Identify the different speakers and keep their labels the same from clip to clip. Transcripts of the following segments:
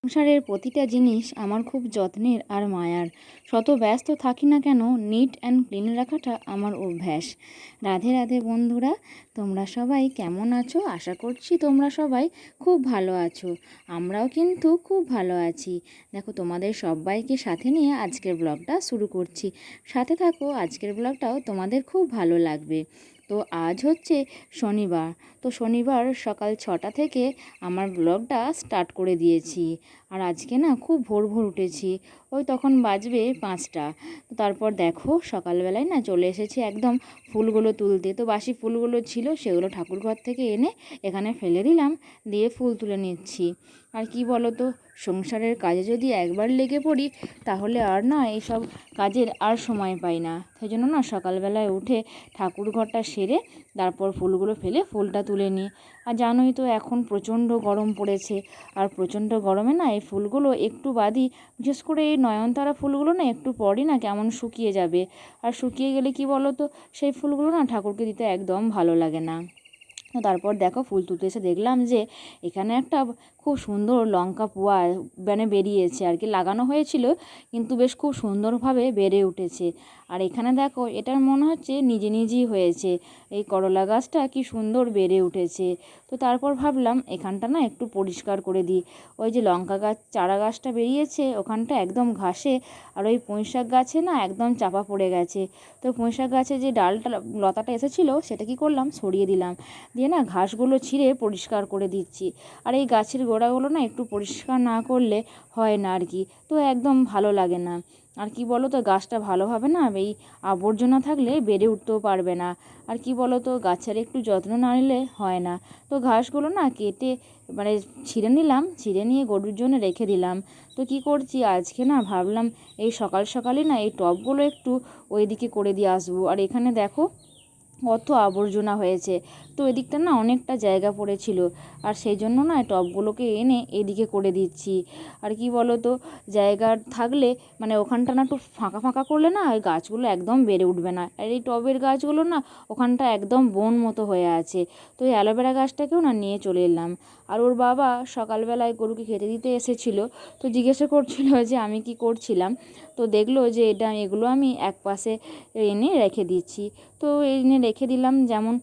Speaker 1: সংসারের প্রতিটা জিনিস আমার খুব যত্নের আর মায়ার। শত ব্যস্ত থাকি না কেন, নিট অ্যান্ড ক্লিন রাখাটা আমার অভ্যাস। রাধে রাধে বন্ধুরা, তোমরা সবাই কেমন আছো? আশা করছি তোমরা সবাই খুব ভালো আছো। আমরাও কিন্তু খুব ভালো আছি। দেখো, তোমাদের সবাইকে সাথে নিয়ে আজকের ব্লগটা শুরু করছি। সাথে থাকো, আজকের ব্লগটাও তোমাদের খুব ভালো লাগবে। তো আজ হচ্ছে শনিবার। তো শনিবার সকাল 6টা থেকে আমার ব্লগটা স্টার্ট করে দিয়েছি। আর আজকে না খুব ভোর ভোর উঠেছি, ওই তখন বাজবে 5টা। তো তারপর দেখো সকালবেলায় না চলে এসেছি একদম ফুলগুলো তুলতে। তো বাসি ফুলগুলো ছিল, সেগুলো ঠাকুরঘর থেকে এনে এখানে ফেলে দিলাম, দিয়ে ফুল তুলে নিচ্ছি। আর কি বলো তো, সংসারের কাজে যদি একবার লেগে পড়ি তাহলে আর না এইসব কাজের আর সময় পাই না। সেই জন্য না সকালবেলায় উঠে ঠাকুর ঘরটা সেরে তারপর ফুলগুলো ফেলে ফুলটা তুলে নিই। আর জানোই তো এখন প্রচণ্ড গরম পড়েছে, আর প্রচণ্ড গরমে না এই ফুলগুলো একটু বাদই, বিশেষ করে এই নয়নতারা ফুলগুলো না একটু পরই না কেমন শুকিয়ে যাবে। আর শুকিয়ে গেলে কি বলো তো, সেই ফুলগুলো না ঠাকুরকে দিতে একদম ভালো লাগে না। তো তারপর দেখো ফুল তুলতে এসে দেখলাম যে এখানে একটা খুব সুন্দর লঙ্কা পোয়া মানে বেরিয়েছে আর কি, লাগানো হয়েছিল কিন্তু বেশ খুব সুন্দরভাবে বেড়ে উঠেছে। আর এখানে দেখো, এটার মনে হচ্ছে নিজে নিজেই হয়েছে। এই করলা গাছটা কি সুন্দর বেড়ে উঠেছে। তো তারপর ভাবলাম এখানটা না একটু পরিষ্কার করে দিই। ওই যে লঙ্কা গাছ চারা গাছটা বেরিয়েছে ওখানটা একদম ঘাসে, আর ওই পুঁইশাক গাছে না একদম চাপা পড়ে গেছে। তো পুঁইশাক গাছে যে ডালটা লতাটা এসেছিলো সেটা কি করলাম, সরিয়ে দিলাম, দিয়ে না ঘাসগুলো ছিঁড়ে পরিষ্কার করে দিচ্ছি। আর এই গাছের গোড়াগুলো না একটু পরিষ্কার না করলে হয় না আর কি, তো একদম ভালো লাগে না। আর কি বলো তো, গাছটা ভালোভাবে না এই আবর্জনা থাকলে বেড়ে উঠতেও পারবে না। আর কি বলো তো, গাছের একটু যত্ন না নিলে হয় না। তো ঘাসগুলো না কেটে মানে ছিঁড়ে নিলাম, ছিঁড়ে নিয়ে গরুর জন্য রেখে দিলাম। তো কি করছি আজকে না, ভাবলাম এই সকাল সকালই না এই টবগুলো একটু ওইদিকে করে দিয়ে আসবো। আর এখানে দেখো কত আবর্জনা হয়েছে। তো এদিকটা না অনেকটা জায়গা পড়েছিল, আর সেই জন্য না টবগুলোকে এনে এদিকে করে দিচ্ছি। আর কি বলো তো, জায়গা থাকলে মানে ওখানটা না একটু ফাঁকা ফাঁকা করলে না ওই গাছগুলো একদম বেড়ে উঠবে না। আর এই টবের গাছগুলো না ওখানটা একদম বন মতো হয়ে আছে। তো এই অ্যালোভেরা গাছটাকেও না নিয়ে চলে এলাম। আর ওর বাবা সকালবেলায় গরুকে খেতে দিতে এসেছিলো, তো জিজ্ঞাসা করছিল যে আমি কি করছিলাম। তো দেখলো যে এগুলো আমি এক পাশে এনে রেখে দিচ্ছি। তো এনে রেখে দিলাম, যেমন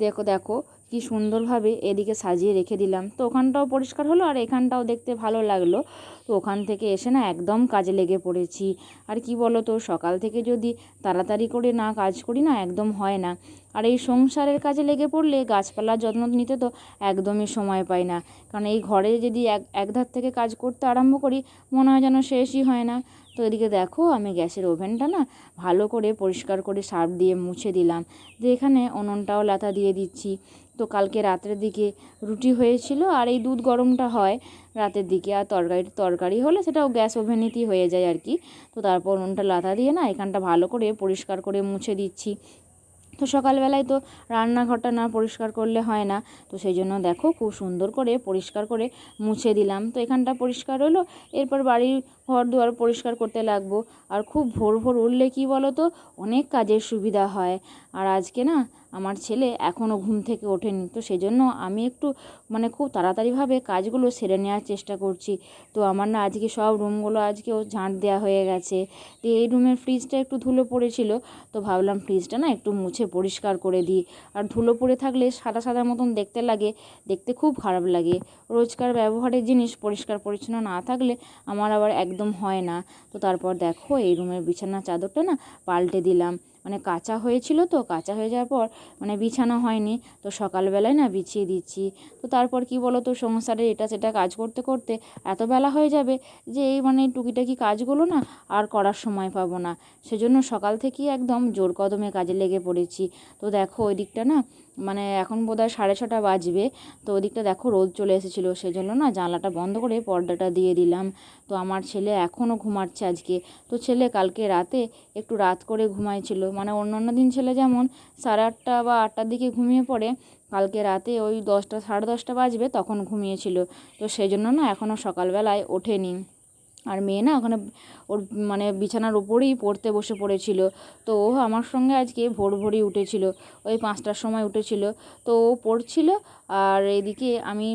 Speaker 1: দেখো দেখো কি সুন্দরভাবে এদিকে সাজিয়ে রেখে দিলাম। তো ওখানটাও পরিষ্কার হলো আর এখানটাও দেখতে ভালো লাগলো। তো ওখান থেকে এসে না একদম কাজে লেগে পড়েছি। আর কি বলো তো, সকাল থেকে যদি তাড়াতাড়ি করে না কাজ করি না একদম হয় না। আর এই সংসারের কাজে লেগে পড়লে গাছপালার যত্ন নিতে তো একদমই সময় পাই না। কারণ এই ঘরে যদি এক ধার থেকে কাজ করতে আরম্ভ করি মনে হয় যেন শেষই হয় না। তো এদিকে দেখো আমি গ্যাসের ওভেনটা না ভালো করে পরিষ্কার করে সার্ফ দিয়ে মুছে দিলাম, দিয়ে এখানে উনুনটাও লাথা দিয়ে দিচ্ছি। তো কালকে রাতের দিকে রুটি হয়েছিল, আর এই দুধ গরমটা হয় রাতের দিকে, আর তরকারি হলে সেটাও গ্যাস ওভেনেতেই হয়ে যায় আর কি। তো তারপর উনুনটা লাথা দিয়ে না এখানটা ভালো করে পরিষ্কার করে মুছে দিচ্ছি। তো সকালবেলায় তো রান্নাঘরটা না পরিষ্কার করলে হয় না। তো সেই জন্য দেখো খুব সুন্দর করে পরিষ্কার করে মুছে দিলাম। তো এখানটা পরিষ্কার হলো, এরপর বাড়ির ঘর দুয়ার পরিষ্কার করতে লাগবো। আর খুব ভোর ভোর উঠলে কি বলো তো, অনেক কাজের সুবিধা হয়। আর আজকে না আমার ছেলে এখনও ঘুম থেকে ওঠেনি, তো সেজন্য আমি একটু মানে খুব তাড়াতাড়িভাবে কাজগুলো সেরে নেওয়ার চেষ্টা করছি। তো আমার না আজকে সব রুমগুলো আজকেও ঝাঁট দেওয়া হয়ে গেছে। তো এই রুমের ফ্রিজটা একটু ধুলো পড়েছিল, তো ভাবলাম ফ্রিজটা না একটু মুছে পরিষ্কার করে দিই। আর ধুলো পড়ে থাকলে সাদা সাদা মতন দেখতে লাগে, দেখতে খুব খারাপ লাগে। রোজকার ব্যবহারের জিনিস পরিষ্কার পরিচ্ছন্ন না থাকলে আমার আবার একদম হয় না। তো তারপর দেখো এই রুমের বিছানার চাদরটা না পাল্টে দিলাম, মানে কাঁচা হয়েছিল, তো কাঁচা হয়ে যাওয়ার পর মানে বিছানা হয়নি, তো সকালবেলায় না বিছিয়ে দিচ্ছি। তো তারপর কি বলো তো, সংসারে এটা সেটা কাজ করতে করতে এত বেলা হয়ে যাবে যে এই মানে টুকিটাকি কাজগুলো না আর করার সময় পাবো না। সেজন্য সকাল থেকেই একদম জোর কদমে কাজে লেগে পড়েছি। তো দেখো ওই দিকটা না মানে এখন বোধহয় 6:30 বাজবে। তো ওদিকটা দেখো রোদ চলে এসেছিলো, সেজন্য না জানলাটা বন্ধ করে পর্দাটা দিয়ে দিলাম। তো আমার ছেলে এখনও ঘুমাচ্ছে আজকে। তো ছেলে কালকে রাতে একটু রাত করে ঘুমাইছিল, মানে অন্য দিন ছেলে যেমন 8:30 বা 8টার দিকে ঘুমিয়ে পড়ে, কালকে রাতে ওই 10টা 10:30 বাজবে তখন ঘুমিয়েছিল। তো সেই জন্য না এখনও সকালবেলায় ওঠেনি। আর মেয়ে না ওখানে ওর মানে বিছানার উপরেই পড়তে বসে পড়েছিল। তো ও আমার সঙ্গে আজকে ভোর ভোরই উঠেছিল, ওই 5টার সময় উঠেছিল। তো ও পড়ছিল আর এদিকে আমি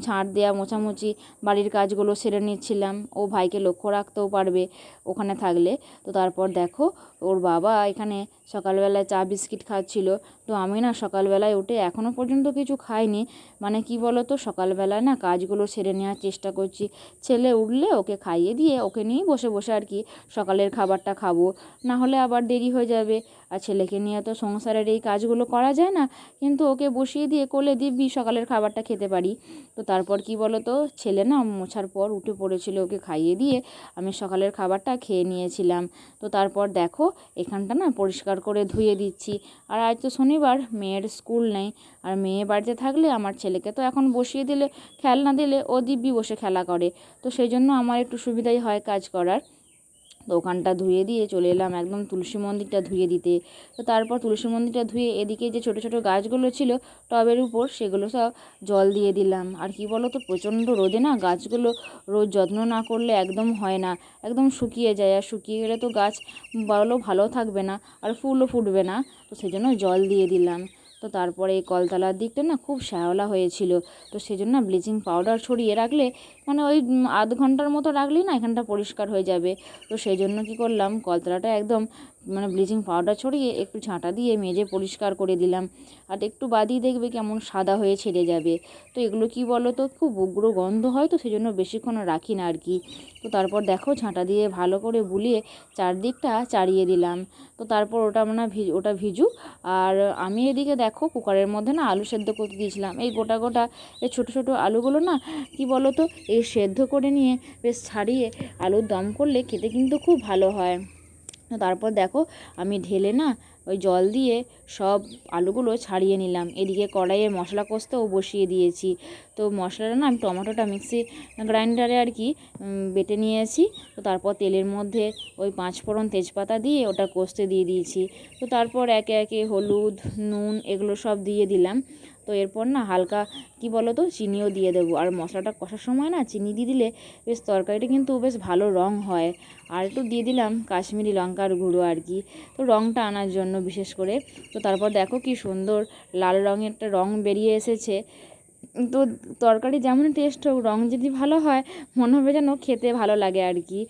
Speaker 1: ঝাঁট দেওয়া মোছামুছি বাড়ির কাজগুলো সেরে নিচ্ছিলাম। ও ভাইকে লক্ষ্য রাখতেও পারবে ওখানে থাকলে। তো তারপর দেখো ওর বাবা এখানে সকালবেলায় চা বিস্কিট খাচ্ছিল। তো আমি না সকালবেলায় উঠে এখনও পর্যন্ত কিছু খাইনি। মানে কি বলো তো, সকালবেলায় না কাজগুলো সেরে নেওয়ার চেষ্টা করছি। ছেলে উঠলে ওকে খাইয়ে দিয়ে ওকে নিয়েই বসে বসে আর কি সকালের খাবারটা খাবো, না হলে আবার দেরি হয়ে যাবে। আর ছেলেকে নিয়ে তো সংসারের এই কাজগুলো করা যায় না, কিন্তু ওকে বসিয়ে দিয়ে কোলে দিব্যি সকালের খাবারটা খেতে পারি। তো তারপর কি বলো তো, ছেলে না মোছার পর উঠে পড়েছিল, ওকে খাইয়ে দিয়ে আমি সকালের খাবারটা খেয়ে নিয়েছিলাম। তো তারপর দেখো এখানটা না পরিষ্কার করে ধুয়ে দিচ্ছি। আর আজ তো শনিবার, মেয়ের স্কুল নেই। আর মেয়ে বাড়িতে থাকলে আমার ছেলেকে তো এখন বসিয়ে দিলে, খেলনা দিলে ও দিব্যি বসে খেলা করে। তো সেই জন্য আমার একটু সুবিধাই হয় কাজ করার। তো ওখানটা ধুয়ে দিয়ে চলে এলাম একদম তুলসী মন্দিরটা ধুয়ে দিতে। তো তারপর তুলসী মন্দিরটা ধুয়ে এদিকে যে ছোটো ছোটো গাছগুলো ছিল টবের উপর, সেগুলো সব জল দিয়ে দিলাম। আর কি বলো তো, প্রচণ্ড রোদে না গাছগুলো রোজ যত্ন না করলে একদম হয় না, একদম শুকিয়ে যায়। আর শুকিয়ে গেলে তো গাছ ভালো থাকবে না, আর ফুলও ফুটবে না। তো সেই জন্য জল দিয়ে দিলাম। তো তারপরে এই কলতলার দিকটা না খুব শ্যাওলা হয়েছিল। তো সেই জন্য ব্লিচিং পাউডার ছড়িয়ে রাখলে মানে ওই আধ ঘন্টার মতো রাখলেই না এখানটা পরিষ্কার হয়ে যাবে। তো সেই জন্য কী করলাম, কলতলাটা একদম মানে ব্লিচিং পাউডার ছড়িয়ে একটু ঝাঁটা দিয়ে মেজে পরিষ্কার করে দিলাম। আর একটু বাদই দেখবে কেমন সাদা হয়ে ছেড়ে যাবে। তো এগুলো কি বলো তো, খুব উগ্র গন্ধ হয়, তো সেই জন্য বেশিক্ষণ রাখি না আর কি। তো তারপর দেখো ঝাঁটা দিয়ে ভালো করে বুলিয়ে চারদিকটা চাড়িয়ে দিলাম। তো তারপর ওটা ভিজুক। আর আমি এদিকে দেখো কুকারের মধ্যে না আলু সেদ্ধ করতে দিয়েছিলাম। এই গোটা গোটা এই ছোটো ছোটো আলুগুলো না কি বলো তো, এই সেদ্ধ করে নিয়ে বেশ ছাড়িয়ে আলুর দম করলে খেতে কিন্তু খুব ভালো হয়। তারপর দেখো আমি ঢেলে না ওই জল দিয়ে সব আলুগুলো ছাড়িয়ে নিলাম। এদিকে কড়াইয়ে মশলা কষতেও বসিয়ে দিয়েছি। তো মশলাটা না আমি টমেটোটা মিক্সি গ্রাইন্ডারে আর কি বেটে নিয়েছি। তো তারপর তেলের মধ্যে ওই 5 ফোড়ন তেজপাতা দিয়ে ওটা কষতে দিয়ে দিয়েছি। তো তারপর একে একে হলুদ, নুন এগুলো সব দিয়ে দিলাম। তো এরপর না হালকা কি বলো তো চিনিও দিয়ে দেবো। আর মশলাটা কষার সময় না চিনি দিয়ে দিলে বেশ তরকারিটা কিন্তু বেশ ভালো রং হয়। আর একটু দিয়ে দিলাম কাশ্মীরি লঙ্কার গুঁড়ো আর কি, তো রঙটা আনার জন্য বিশেষ করে। তো তারপর দেখো কি সুন্দর লাল রঙের একটা রং বেরিয়ে এসেছে। তো তরকারি যেমন টেস্ট হোক, রং যদি ভালো হয় মনে হবে যেন খেতে ভালো লাগে আর কি।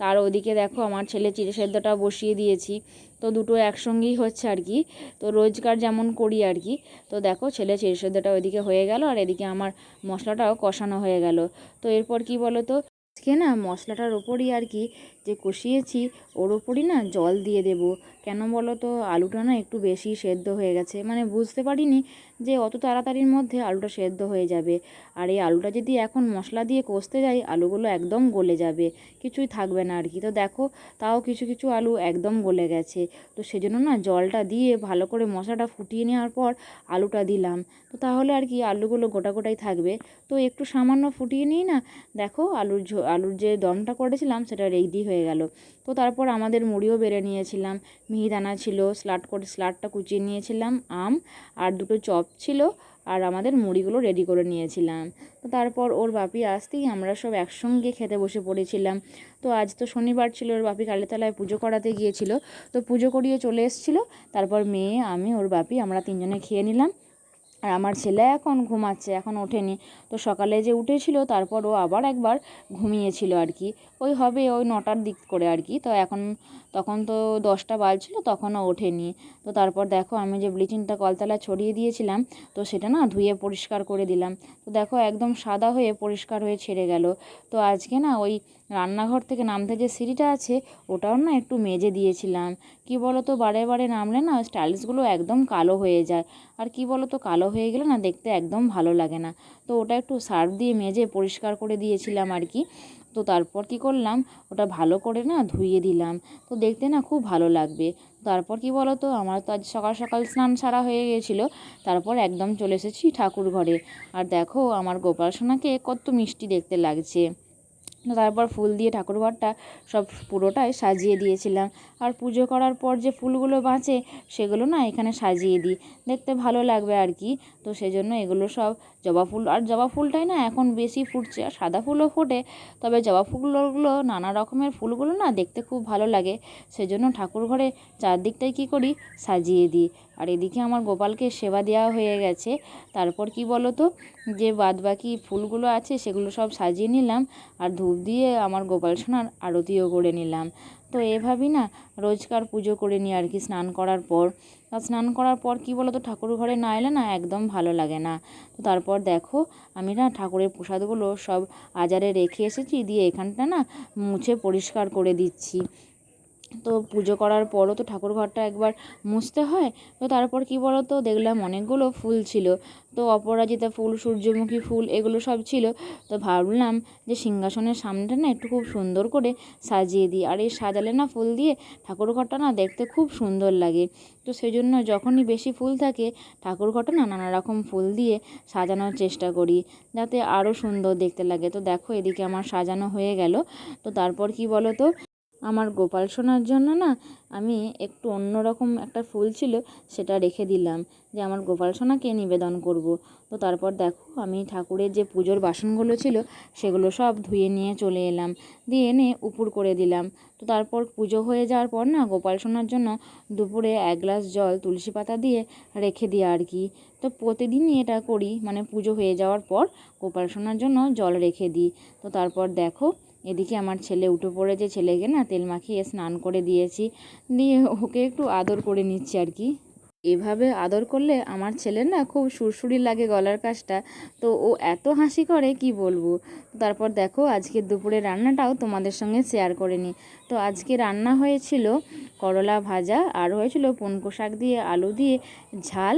Speaker 1: আর ওদিকে দেখো আমার ছেলে চিড়ে সেদ্ধটা বসিয়ে দিয়েছি। তো দুটো একসঙ্গেই হচ্ছে আর কি, তো রোজকার যেমন করি আর কি। তো দেখো ছেলে চিড়ে সেদ্ধটা ওইদিকে হয়ে গেল, আর এদিকে আমার মশলাটাও কষানো হয়ে গেল। তো এরপর কি বলো তো, আজকে না মশলাটার ওপরই আর কি যে কষিয়েছি ওর ওপরই না জল দিয়ে দেব। কেন বলো তো, আলুটা না একটু বেশি সেদ্ধ হয়ে গেছে, মানে বুঝতে পারিনি যে অত তাড়াতাড়ির মধ্যে আলুটা সেদ্ধ হয়ে যাবে। আর এই আলুটা যদি এখন মশলা দিয়ে কষতে যাই, আলুগুলো একদম গলে যাবে, কিছুই থাকবে না আর কি। তো দেখো তাও কিছু কিছু আলু একদম গলে গেছে। তো সেজন্য না জলটা দিয়ে ভালো করে মশলাটা ফুটিয়ে নেওয়ার পর আলুটা দিলাম। তো তাহলে আর কি আলুগুলো গোটা গোটাই থাকবে। তো একটু সামান্য ফুটিয়ে নিই না, দেখো আলুর যে দমটা করেছিলাম সেটা রেডি হয়ে গেল। তো তারপর আমাদের মুড়িও বেড়ে নিয়েছিলাম, মিহিদানা ছিল, স্লাডটা কুচিয়ে নিয়েছিলাম, আম আর দুটো চপ ছিল, আর আমাদের মুড়িগুলো রেডি করে নিয়েছিলাম। তো তারপর ওর বাপি আসতেই আমরা সব একসঙ্গে খেতে বসে পড়েছিলাম। তো আজ তো শনিবার ছিল, ওর বাপি কালীতলায় পুজো করাতে গিয়েছিল, তো পুজো করিয়ে চলে এসেছিলো। তারপর মেয়ে, আমি, ওর বাপি আমরা তিনজনে খেয়ে নিলাম। আর আমার ছেলে এখন ঘুমাচ্ছে, এখন ওঠেনি। তো সকালে যে উঠেছিল তারপর ও আবার একবার ঘুমিয়েছিল আর কি, ওই হবে ওই 9টার দিক করে আর কি। তো তখন তো 10টা বাজছিল, তখনও ওঠেনি। তো তারপর দেখো আমি যে ব্লিচিংটা কলতলায় ছড়িয়ে দিয়েছিলাম, তো সেটা না ধুয়ে পরিষ্কার করে দিলাম। তো দেখো একদম সাদা হয়ে পরিষ্কার হয়ে ছেড়ে গেল। তো আজকে না ওই রান্নাঘর থেকে নামতে যে সিঁড়িটা আছে ওটাও না একটু মেজে দিয়েছিলাম। কি বলো তো, বারে বারে নামলে না স্টাইলসগুলো একদম কালো হয়ে যায়। আর কি বলো তো, কালো হয়ে গেলে না দেখতে একদম ভালো লাগে না। তো ওটা একটু সার্ফ দিয়ে মেজে পরিষ্কার করে দিয়েছিলাম আর কি। তো তারপর কি করলাম, ওটা ভালো করে না ধুয়ে দিলাম, তো দেখতে না খুব ভালো লাগবে। তারপর কি বলো তো, আমার তো আজ সকাল সকাল স্নান সারা হয়ে গেছিলো। তারপর একদম চলে এসেছি ঠাকুর ঘরে। আর দেখো আমার গোপাল সোনাকে কত মিষ্টি দেখতে লাগছে। তারপর ফুল দিয়ে ঠাকুরঘরটা সব পুরোটাই সাজিয়ে দিয়েছিলাম। আর পুজো করার পর যে ফুলগুলো বাঁচে সেগুলো না এখানে সাজিয়ে দিই, দেখতে ভালো লাগবে আর কি। তো সেজন্য এগুলো সব জবা ফুল, আর জবা ফুলটাই না এখন বেশি ফুটছে, আর সাদা ফুলও ফোটে, তবে জবা ফুলগুলো নানা রকমের ফুলগুলো না দেখতে খুব ভালো লাগে। সেজন্য ঠাকুর ঘরে চারদিকটাই কী করি, সাজিয়ে দিই। আর এদিকে আমার গোপালকে সেবা দেওয়া হয়ে গেছে। তারপর কি বলো তো, যে বাদবাকি ফুলগুলো আছে সেগুলো সব সাজিয়ে নিলাম, আর ধূপ দিয়ে আমার গোপাল সোনার আরতিও করে নিলাম। তো এভাবেই না রোজকার পুজো করে নিই আর কি স্নান করার পর। আর স্নান করার পর কী বলো তো, ঠাকুর ঘরে না এলে না একদম ভালো লাগে না। তো তারপর দেখো আমি না ঠাকুরের প্রসাদগুলো সব আজারে রেখে এসেছি, দিয়ে এখানটা না মুছে পরিষ্কার করে দিচ্ছি। তো পুজো করার পরও তো ঠাকুর ঘরটা একবার মুছতে হয়। তো তারপর কি বলো তো, দেখলাম অনেকগুলো ফুল ছিল, তো অপরাজিতা ফুল, সূর্যমুখী ফুল এগুলো সব ছিল। তো ভাবলাম যে সিংহাসনের সামনেটা না একটু খুব সুন্দর করে সাজিয়ে দিই, আর এই সাজালে না ফুল দিয়ে ঠাকুর ঘরটা না দেখতে খুব সুন্দর লাগে। তো সেই জন্য যখনই বেশি ফুল থাকে ঠাকুর ঘরটা না নানা রকম ফুল দিয়ে সাজানোর চেষ্টা করি, যাতে আরও সুন্দর দেখতে লাগে। তো দেখো এদিকে আমার সাজানো হয়ে গেল। তো তারপর কি বলো তো, আমার গোপাল সোনার জন্য না আমি একটু অন্যরকম একটা ফুল ছিল সেটা রেখে দিলাম, যে আমার গোপাল সোনাকে নিবেদন করব। তো তারপর দেখো আমি ঠাকুরের যে পুজোর বাসনগুলো ছিল সেগুলো সব ধুয়ে নিয়ে চলে এলাম, দিয়ে এনে উপুর করে দিলাম। তো তারপর পুজো হয়ে যাওয়ার পর না গোপাল সোনার জন্য দুপুরে 1 গ্লাস জল তুলসী পাতা দিয়ে রেখে দিই আর কি। তো প্রতিদিনই এটা করি, মানে পুজো হয়ে যাওয়ার পর গোপাল সোনার জন্য জল রেখে দিই। তো তারপর দেখো এদিকে আমার ছেলে উঠে পড়েছে, ছেলেকে না তেল মাখিয়ে স্নান করে দিয়েছি, দিয়ে ওকে একটু আদর করে নিচ্ছি আর কি। এভাবে আদর করলে আমার ছেলের না খুব সুরসুরি লাগে গলার কাছটা, তো ও এত হাসি করে কি বলবো। তারপর দেখো আজকে দুপুরে রান্নাটাও তোমাদের সঙ্গে শেয়ার করে নিই। তো আজকে রান্না হয়েছিল করলা ভাজা, আর হয়েছিল পুনকো শাক দিয়ে আলু দিয়ে ঝাল,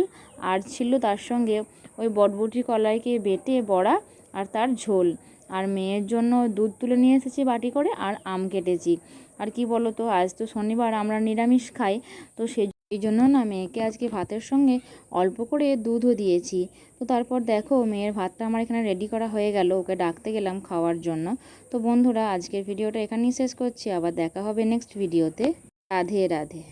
Speaker 1: আর ছিল তার সঙ্গে ওই বটবটি কলাইকে বেটে বড়া আর তার ঝোল। আর মেয়ের জন্য দুধ তুলে নিয়ে এসেছি বাটি করে, আর আম কেটেছি। আর কি বলো তো, আজ তো শনিবার, আমরা নিরামিষ খাই, তো এই জন্য না মেয়েকে আজকে ভাতের সঙ্গে অল্প করে দুধও দিয়েছি। তো তারপর দেখো মেয়ের ভাতটা আমার এখানে রেডি করা হয়ে গেল, ওকে ডাকতে গেলাম খাওয়ার জন্য। তো বন্ধুরা আজকের ভিডিওটা এখানেই শেষ করছি, আবার দেখা হবে নেক্সট ভিডিওতে। রাধে রাধে।